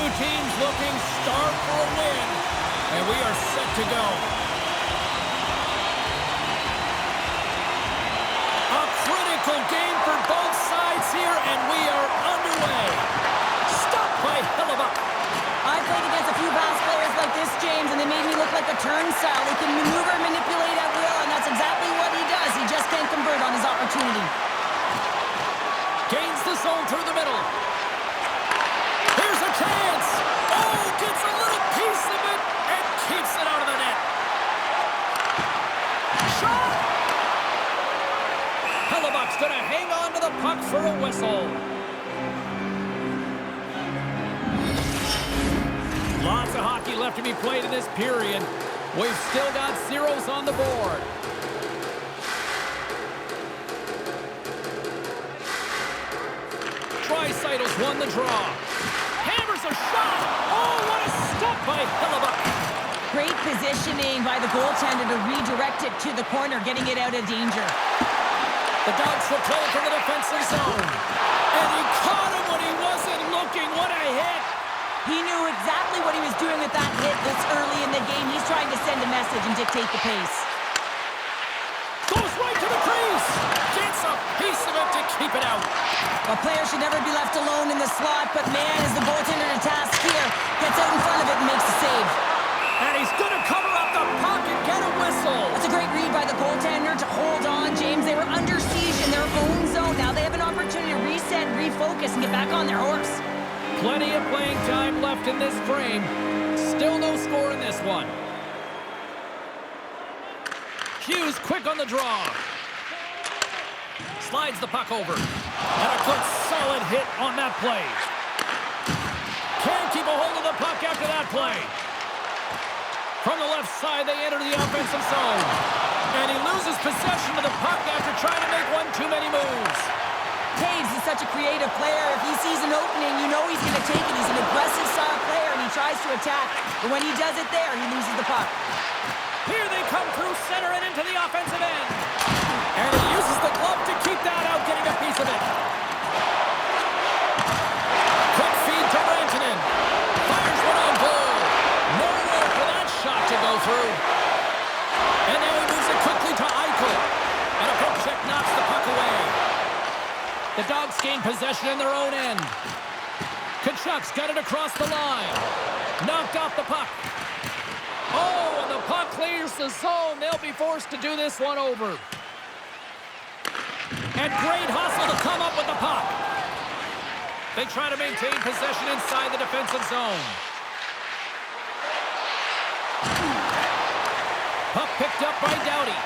two teams looking starved for a win, and we are set to go. A critical game for both sides here, and we are underway. Stopped by Hellebuyck. I played against a few bass players like this, James, and they made me look like a turnstile. He can maneuver, manipulate at will, and that's exactly what he does. He just can't convert on his opportunity. Gains the zone through the middle. Here's a chance. Oh, gets a little piece of it and keeps it out of the net. Shot! Hellebuyck's going to hang on to the puck for a whistle. Lots of hockey left to be played in this period. We've still got zeros on the board. Tricytle's won the draw. Hammers a shot. Oh, what a stop by Hellebuyck. Great positioning by the goaltender to redirect it to the corner, getting it out of danger. The Dogs will play it from the defensive zone. And he caught him when he wasn't looking. What a hit. He knew exactly what he was doing with that hit this early in the game. He's trying to send a message and dictate the pace. Goes right to the crease. Gets a piece of it to keep it out. A player should never be left alone in the slot, but man, is the goaltender to task here. Gets out in front of it and makes the save. And he's going to cover up the puck and get a whistle. That's a great read by the goaltender to hold on, James. They were under siege in their own zone. Now they have an opportunity to reset, refocus, and get back on their horse. Plenty of playing time left in this frame. Still no score in this one. Hughes quick on the draw. Slides the puck over. And a good solid hit on that play. Can't keep a hold of the puck after that play. From the left side, they enter the offensive zone. And he loses possession of the puck after trying to make one too many moves. Taves is such a creative player. If he sees an opening, you know he's going to take it. He's an aggressive style player, and he tries to attack. But when he does it there, he loses the puck. Here they come through center and into the offensive end. And he uses the glove to keep that out, getting a piece of it. Quick feed to Rantanen. Fires one on goal. Nowhere for that shot to go through. And now he moves it quickly to Eichel. And a poke check knocks the puck away. The Dogs gain possession in their own end. Tkachuk's got it across the line. Knocked off the puck. Oh, and the puck clears the zone. They'll be forced to do this one over. And great hustle to come up with the puck. They try to maintain possession inside the defensive zone. Puck picked up by Doughty.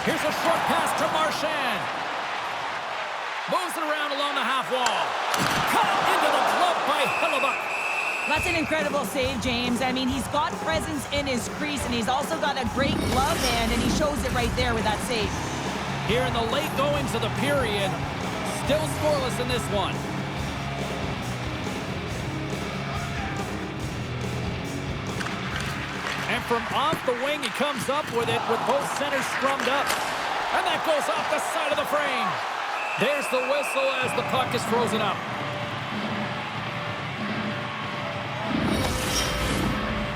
Here's a short pass to Marchand. Moves it around along the half wall. Cut into the glove by Hellebuyck. That's an incredible save, James. I mean, he's got presence in his crease, and he's also got a great glove hand, and he shows it right there with that save. Here in the late goings of the period, still scoreless in this one. And from off the wing, he comes up with it with both centers scrummed up. And that goes off the side of the frame. There's the whistle as the puck is frozen up.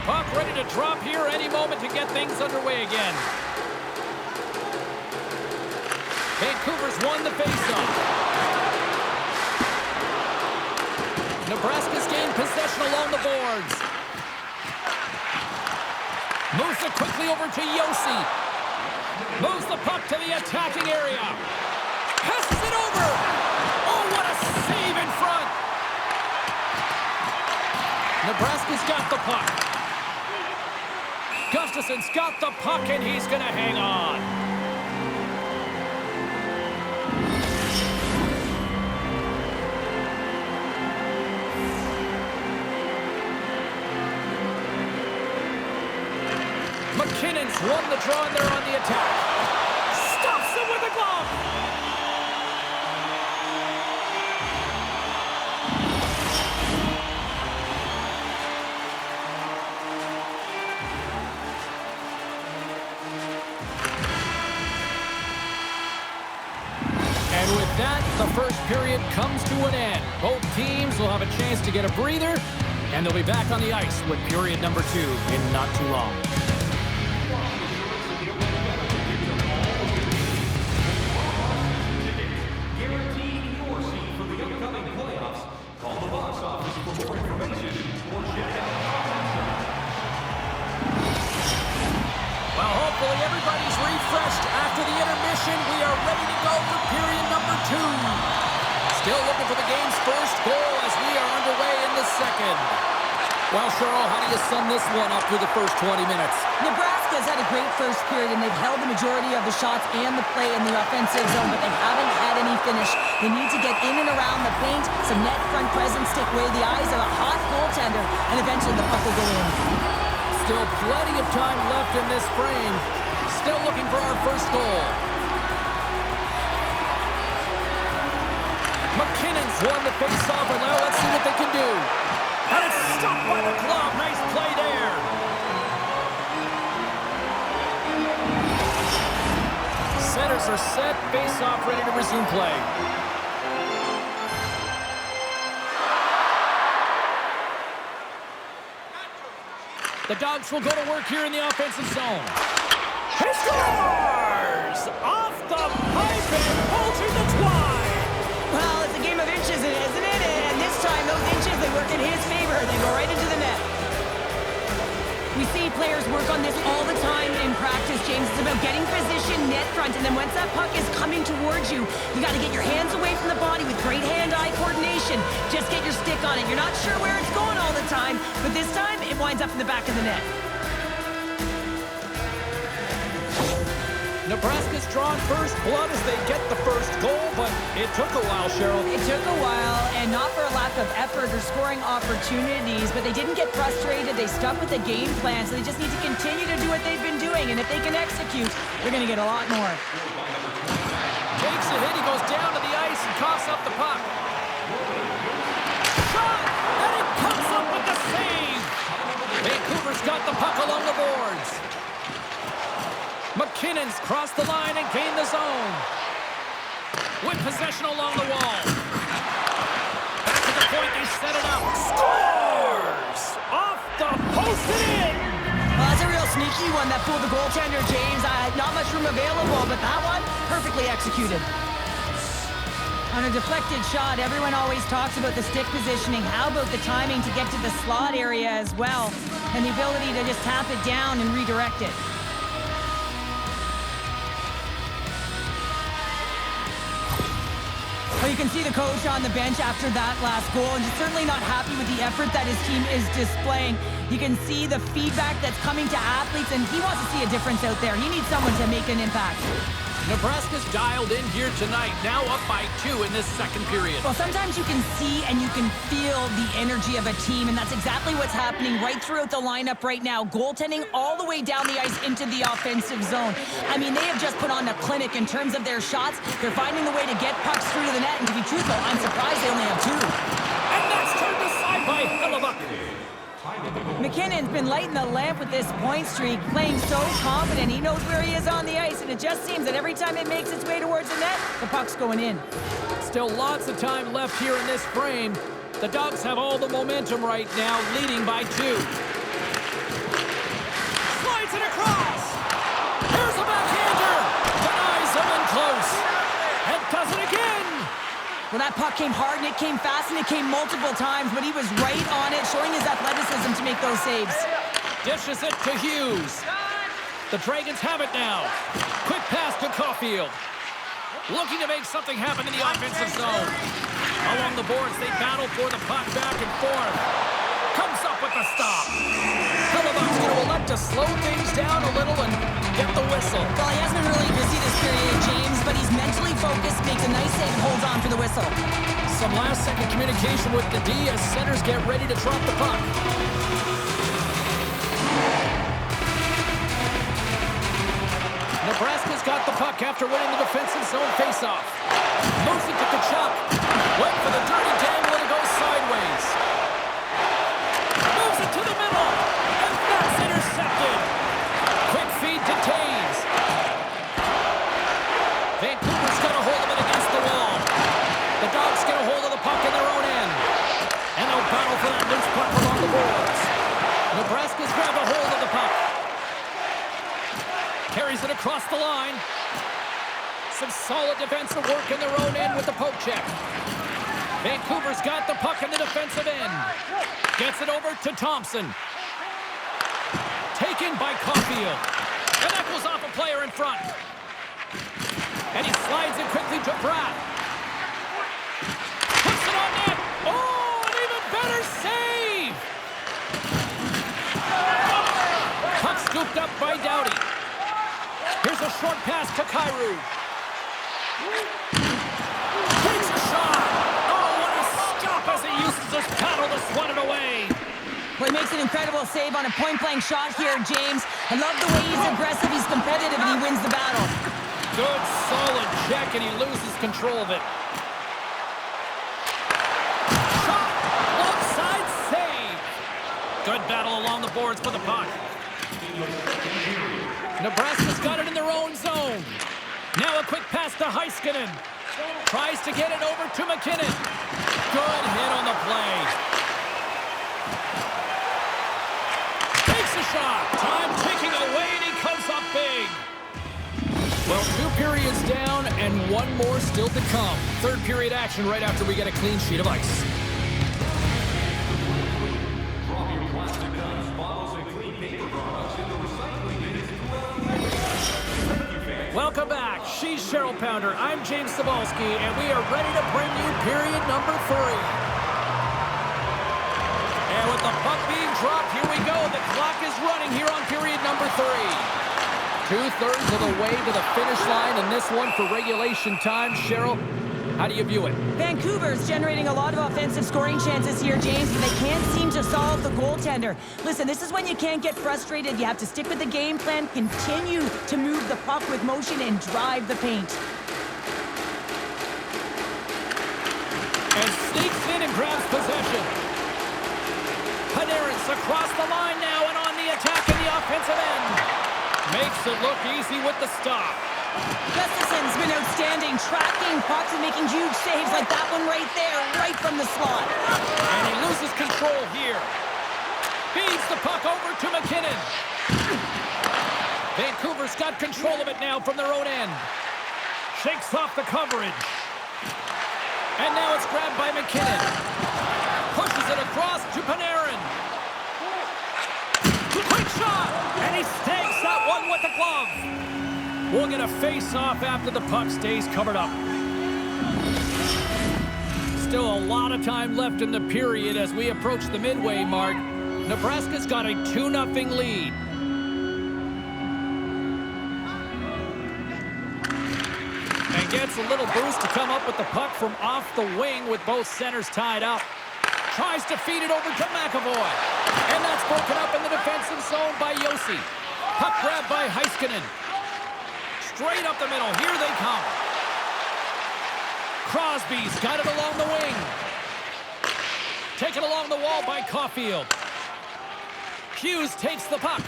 Puck ready to drop here any moment to get things underway again. Vancouver's won the faceoff. Nebraska's gained possession along the boards. Moves it quickly over to Yossi. Moves the puck to the attacking area. Passes it over. Oh, what a save in front. Nebraska's got the puck. Gustafson's got the puck, and he's going to hang on. McKinnon's won the draw, and they're on the attack. Stops him with a glove. And with that, the first period comes to an end. Both teams will have a chance to get a breather, and they'll be back on the ice with period number 2 in not too long. Well, hopefully everybody's refreshed after the intermission. We are ready to go for period number 2. Still looking for the game's first goal as we are underway in the second. Well, Cheryl, how do you sum this one up through the first 20 minutes? Nebraska's had a great first period, and they've held the majority of the shots and the play in the offensive zone, but they haven't had any finish. They need to get in and around the paint, some net front presence, take away the eyes of a hot goaltender, and eventually the puck will go in. Still plenty of time left in this frame. Still looking for our first goal. McKinnon's won the face-off, and now let's see what they can do. And it's stopped by the glove. Nice play there. Centers are set. Face-off ready to resume play. The Dogs will go to work here in the offensive zone. He scores! Off the pipe and pulls the twine. Well, it's a game of inches, isn't it? And this time, those inches, they work in his favor. They go right into the net. We see players work on this all the time in practice, James. It's about getting position, net front, and then once that puck is coming towards you, you got to get your hands away from the body with great hand-eye coordination. Just get your stick on it. You're not sure where it's going all the time, but this time, it winds up in the back of the net. Nebraska's drawn first blood as they get the first goal, but it took a while, Cheryl. It took a while, and not for a lack of effort or scoring opportunities, but they didn't get frustrated. They stuck with the game plan, so they just need to continue to do what they've been doing, and if they can execute, they're going to get a lot more. Takes a hit, he goes down to the ice and coughs up the puck. Shot! And it comes up with the save! Vancouver's got the puck along the boards. McKinnon's crossed the line and gained the zone. With possession along the wall. Back to the point, they set it up. Scores! Off the post and in! Well, that's a real sneaky one that pulled the goaltender, James. Not much room available, but that one, perfectly executed. On a deflected shot, everyone always talks about the stick positioning. How about the timing to get to the slot area as well? And the ability to just tap it down and redirect it. Well, you can see the coach on the bench after that last goal, and he's certainly not happy with the effort that his team is displaying. You can see the feedback that's coming to athletes, and he wants to see a difference out there. He needs someone to make an impact. Nebraska's dialed in here tonight, now up by 2 in this second period. Well, sometimes you can see and you can feel the energy of a team, and that's exactly what's happening right throughout the lineup right now. Goaltending all the way down the ice into the offensive zone. I mean, they have just put on a clinic in terms of their shots. They're finding the way to get pucks through to the net, and to be truthful, I'm surprised they only have 2. And that's turned aside by Hellebuck. McKinnon's been lighting the lamp with this point streak, playing so confident. He knows where he is on the ice, and it just seems that every time it makes its way towards the net, the puck's going in. Still lots of time left here in this frame. The Dogs have all the momentum right now, leading by 2. Slides it across. Here's a backhander. Denies him in close. And does it again. Well, that puck came hard, and it came fast, and it came multiple times, but he was right on it, showing his athleticism to make those saves. Dishes it to Hughes. The Dragons have it now. Quick pass to Caulfield. Looking to make something happen in the offensive zone. Along the boards, they battle for the puck back and forth. Comes up with the stop. Hellebuck's going to elect to slow things down a little and get the whistle. Well, he hasn't been really busy this period, James, but he's mentally focused, makes a nice save, holds on for the whistle. Some last-second communication with the D as centers get ready to drop the puck. Nebraska's got the puck after winning the defensive zone faceoff. Moves it to Kachuk. Wait for the dirty dangle to go sideways. Moves it to the middle. And that's intercepted. Quick feed to Taves. Vancouver's got a hold of it against the wall. Carries it across the line. Some solid defensive work in their own end with the poke check. Vancouver's got the puck in the defensive end. Gets it over to Thompson. Taken by Caulfield. And that goes off a player in front. And he slides it quickly to Pratt. Puts it on net. Oh, an even better save. Puck scooped up by Doughty. Here's a short pass to Kyrou. Takes a shot. Oh, what a stop as he uses his paddle to swat it away. Well, he makes an incredible save on a point-blank shot here, James. I love the way he's aggressive, he's competitive, and he wins the battle. Good, solid check, and he loses control of it. Shot! Offside save! Good battle along the boards for the puck. Nebraska's got it in their own zone. Now a quick pass to Heiskanen. Tries to get it over to McKinnon. Good hit on the play. Takes a shot. Time ticking away, and he comes up big. Well, 2 periods down and 1 more still to come. Third period action right after we get a clean sheet of ice. Drop your plastic guns, bottles, and clean paper products in the recycling bin. Welcome back. She's Cheryl Pounder. I'm James Cybulski, and we are ready to bring you period number 3. And with the puck being dropped, here we go. The clock is running here on period number 3. 2/3 of the way to the finish line in this one for regulation time. Cheryl, how do you view it? Vancouver's generating a lot of offensive scoring chances here, James, but they can't seem to solve the goaltender. Listen, this is when you can't get frustrated. You have to stick with the game plan, continue to move the puck with motion, and drive the paint. And sneaks in and grabs possession. Panarin's across the line now and on the attack in the offensive end. Makes it look easy with the stop. Gustafson's been outstanding, tracking pucks and making huge saves like that one right there, right from the slot. And he loses control here. Feeds the puck over to McKinnon. Vancouver's got control of it now from their own end. Shakes off the coverage. And now it's grabbed by McKinnon. Pushes it across to Panarin. Quick shot! And he stakes that one with the glove. We'll get a face-off after the puck stays covered up. Still a lot of time left in the period as we approach the midway mark. Nebraska's got a 2-0 lead. And gets a little boost to come up with the puck from off the wing with both centers tied up. Tries to feed it over to McAvoy. And that's broken up in the defensive zone by Yossi. Puck grabbed by Heiskanen. Straight up the middle. Here they come. Crosby's got it along the wing. Taken along the wall by Caulfield. Hughes takes the puck.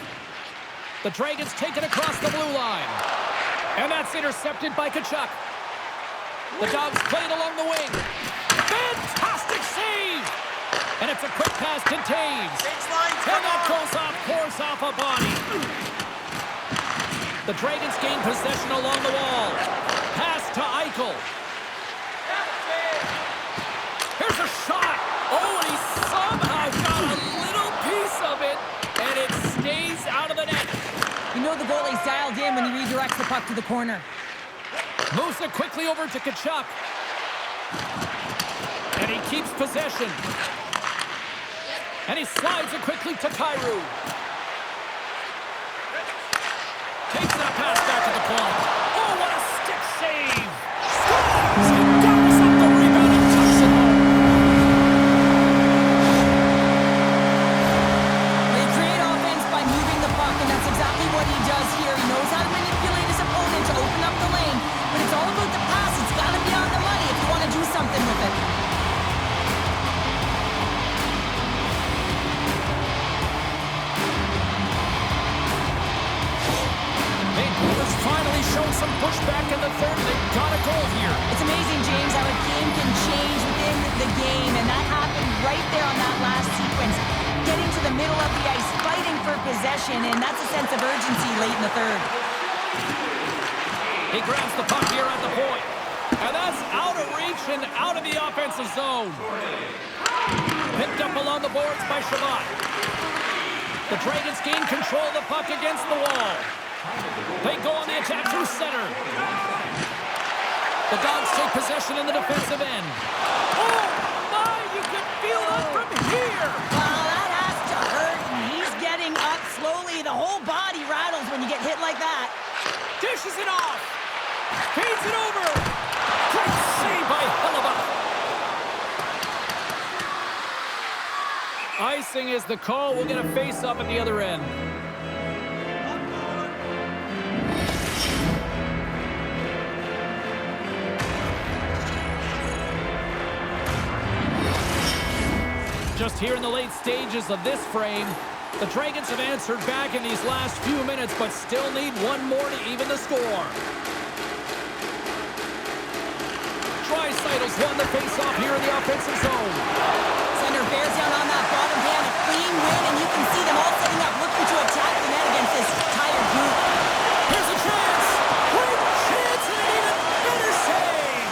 The Dragons take it across the blue line. And that's intercepted by Tkachuk. The Dogs play it along the wing. Fantastic save! And it's a quick pass to Taves. And that goes off course off a body. The Dragons gain possession along the wall. Pass to Eichel. Here's a shot. Oh, and he somehow got a little piece of it, and it stays out of the net. You know the goalie's dialed in when he redirects the puck to the corner. Moves it quickly over to Tkachuk. And he keeps possession. And he slides it quickly to Kyrou. Takes that pass back to the point. Oh, what a stick save! Scores! And dives up the rebound and tucks it home. They create offense by moving the puck, and that's exactly what he does here. He knows how to manipulate his opponent to open up the lane, but it's all about the pass. It's got to be on the money if you want to do something with it. Vancouver's finally shown some pushback in the third. They've got a goal here. It's amazing, James, how a game can change within the game, and that happened right there on that last sequence. Getting to the middle of the ice, fighting for possession, and that's a sense of urgency late in the third. He grabs the puck here at the point. And that's out of reach and out of the offensive zone. Picked up along the boards by Fbhl. The Dragons gain control of the puck against the wall. They go on the attack through center. The Dogs take possession in the defensive end. Oh, my! You can feel it from here! Well, that has to hurt. And he's getting up slowly. The whole body rattles when you get hit like that. Dishes it off. Feeds it over. Great save by Fbhl. Icing is the call. We'll get a face-up at the other end. Just here in the late stages of this frame, the Dragons have answered back in these last few minutes, but still need one more to even the score. Draisaitl won the face-off here in the offensive zone. Center bears down on that bottom hand, a clean win, and you can see them all setting up, looking to attack the net against this tired group. Here's a chance! Great chance and an even better save!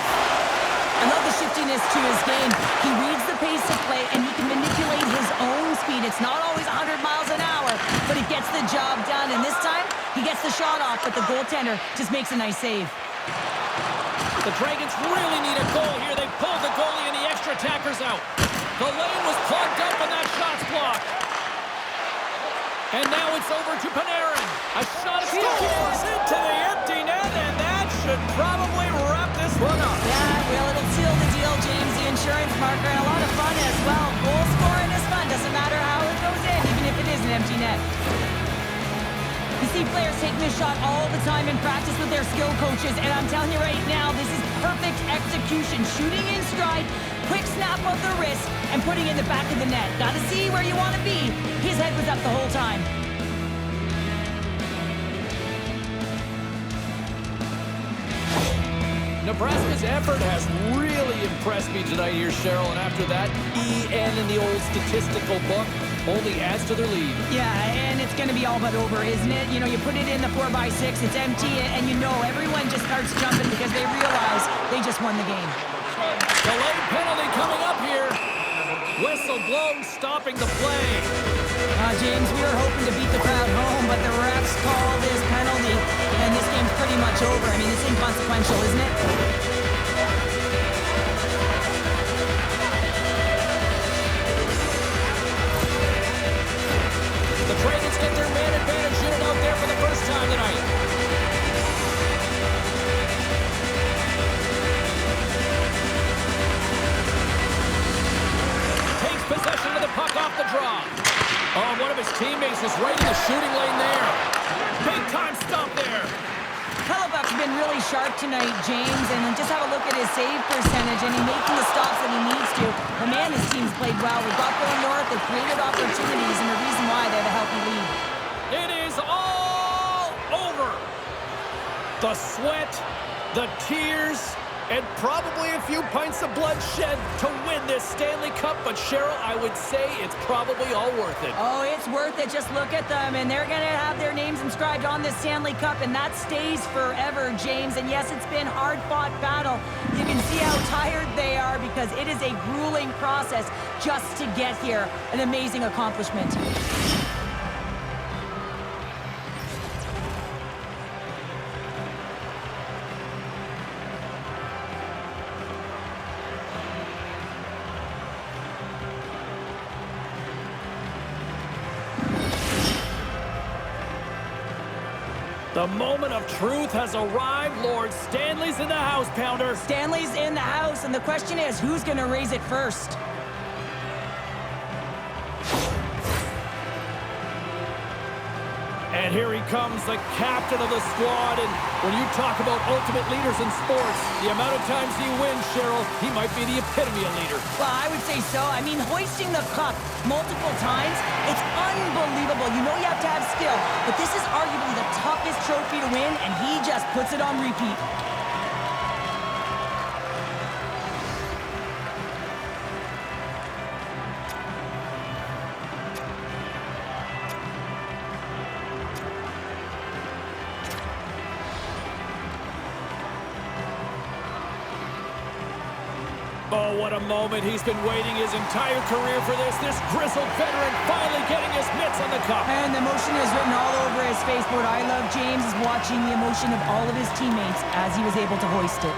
I love the shiftiness to his game. He reads the pace of play, and he can manipulate his own speed. It's not always 100 miles an hour, but it gets the job done. And this time, he gets the shot off, but the goaltender just makes a nice save. The Dragons really need a goal here. They pulled the goalie and the extra attackers out. The lane was clogged up and that shot's blocked. And now it's over to Panarin. A shot scores into the empty net, and that should probably wrap this one up. Yeah, well, it'll seal the deal, James. The insurance marker, and a lot of fun as well. Goal scoring is fun. Doesn't matter how it goes in, even if it is an empty net. You see players taking this shot all the time in practice with their skill coaches, and I'm telling you right now, this is perfect execution. Shooting in stride, quick snap of the wrist, and putting it in the back of the net. Gotta see where you want to be. His head was up the whole time. Nebraska's effort has really impressed me tonight here, Cheryl, and after that, EN in the old statistical book only adds to their lead. Yeah, and it's going to be all but over, isn't it? You know, you put it in the 4x6, it's empty, and you know everyone just starts jumping because they realize they just won the game. The late penalty coming up here. Whistle blown, stopping the play. James, we were hoping to beat the crowd home, but the refs call this penalty, and this game's pretty much over. I mean, it's inconsequential, isn't it? The Dragons get their man advantage unit out there for the first time tonight. Takes possession of the puck off the draw. Oh, one of his teammates is right in the shooting lane there. Big time stop there. Hellebuyck's been really sharp tonight, James, and just have a look at his save percentage, and he's making the stops that he needs to. The man, his team's played well. We've got going north, they've created opportunities, and the reason why they have a healthy lead. It is all over. The sweat, the tears, and probably a few pints of blood shed to win this Stanley Cup. But, Cheryl, I would say it's probably all worth it. Oh, it's worth it. Just look at them, and they're going to have their names inscribed on this Stanley Cup, and that stays forever, James. And yes, it's been hard-fought battle. You can see how tired they are because it is a grueling process just to get here. An amazing accomplishment. The moment of truth has arrived. Lord Stanley's in the house, Pounder. Stanley's in the house, and the question is, who's going to raise it first? And here he comes, the captain of the squad. And when you talk about ultimate leaders in sports, the amount of times he wins, Cheryl, he might be the epitome of leader. Well, I would say so. I mean, hoisting the cup multiple times, it's unbelievable. You know you have to have skill, but this is arguably the toughest trophy to win, and he just puts it on repeat. Oh, what a moment. He's been waiting his entire career for this. This grizzled veteran finally getting his mitts on the cup. And the emotion is written all over his face. But what I love, James, is watching the emotion of all of his teammates as he was able to hoist it.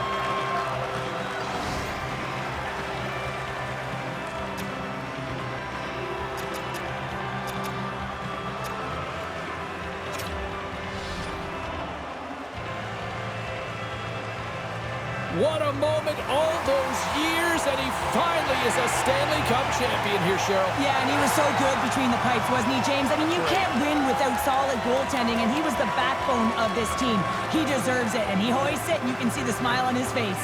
What a moment all those years, and he finally is a Stanley Cup champion here, Cheryl. Yeah, and he was so good between the pipes, wasn't he, James? I mean, you can't win without solid goaltending, and he was the backbone of this team. He deserves it, and he hoists it, and you can see the smile on his face.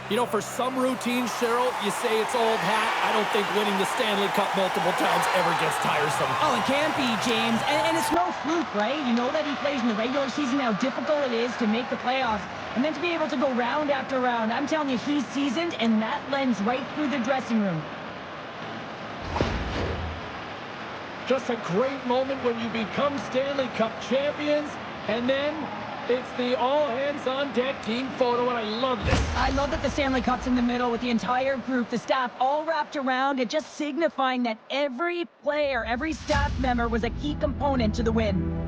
You know, for some routines, Cheryl, you say it's old hat. I don't think winning the Stanley Cup multiple times ever gets tiresome. Oh, it can't be, James. And it's no fluke, right? You know that he plays in the regular season, how difficult it is to make the playoffs. And then to be able to go round after round. I'm telling you, he's seasoned, and that lends right through the dressing room. Just a great moment when you become Stanley Cup champions, and then it's the all-hands-on-deck team photo, and I love this. I love that the Stanley Cup's in the middle with the entire group, the staff all wrapped around it, just signifying that every player, every staff member was a key component to the win.